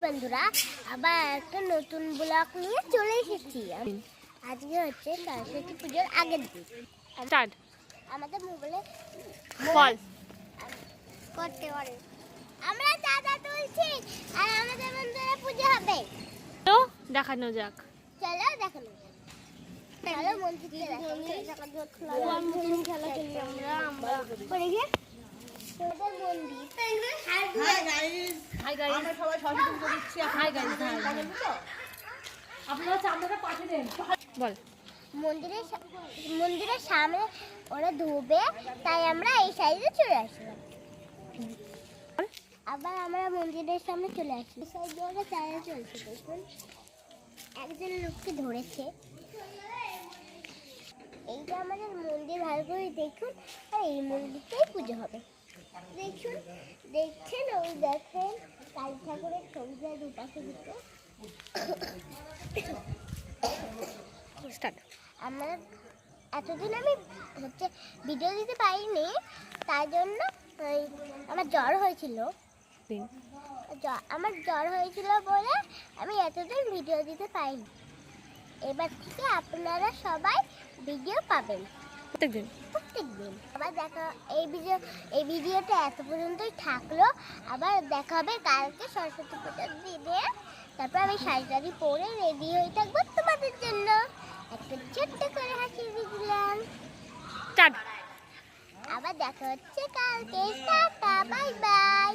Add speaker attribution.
Speaker 1: বন্ধুরা আবার একটা নতুন ব্লগ নিয়ে চলে এসেছি। আজকে হচ্ছে সরস্বতী পুজোর আগের দিন।
Speaker 2: স্টার্ট
Speaker 1: আমাদের মোবাইলে
Speaker 2: ফল
Speaker 1: করতে পারে আমরা চাঁদা তুলছি আর আমাদের মন্দিরে পুজো হবে।
Speaker 2: তো দেখানো যাক।
Speaker 1: চলো দেখানো যাক। চলো মন্দিরে খেলা খেলি আমরা করে গিয়ে আমাদের মন্দির।
Speaker 2: হাই গাইস, আমরা সবাই সচেতন করে দিচ্ছি। হাই গাইস, আপনারা চাঁদাটা পাঠিয়ে দেন। বল।
Speaker 1: মন্দিরের সামনে ওরা ধোবে, তাই আমরা এই সাইডে চলে আসলাম। আবার আমরা মন্দিরের সামনে চলে আসি। সাইডে ওরা চাঁদা চলছে, দেখুন একজন লোককে ধরেছে। এইটা আমাদের মন্দির, ভালো করে দেখুন। আর এই মন্দিরটাই পুজো হবে। দেখুন, দেখছেন ওই দেখেন কালী ঠাকুরের ছবি দুপাশে দুটো।
Speaker 2: স্টার্ট।
Speaker 1: আমার এতদিন আমি হচ্ছে ভিডিও দিতে পারিনি, তাই জন্য আমার জ্বর হয়েছিল। আমার জ্বর হয়েছিল বলে আমি এতদিন ভিডিও দিতে পারিনি। এবার থেকে আপনারা সবাই ভিডিও পাবেন
Speaker 2: প্রত্যেকদিন।
Speaker 1: আবার দেখা এই ভিডিওটা এত পর্যন্তই থাকলো। আবার দেখা হবে কালকে সরস্বতী পূজার দিনে। তারপর আমি শাড়ি পরে রেডি হয়ে থাকবো তোমাদের জন্য। একটা ছোট্ট করে হাসি দিলাম।
Speaker 2: স্টার্ট।
Speaker 1: আবার দেখা হচ্ছে কালকে। Tata, bye bye.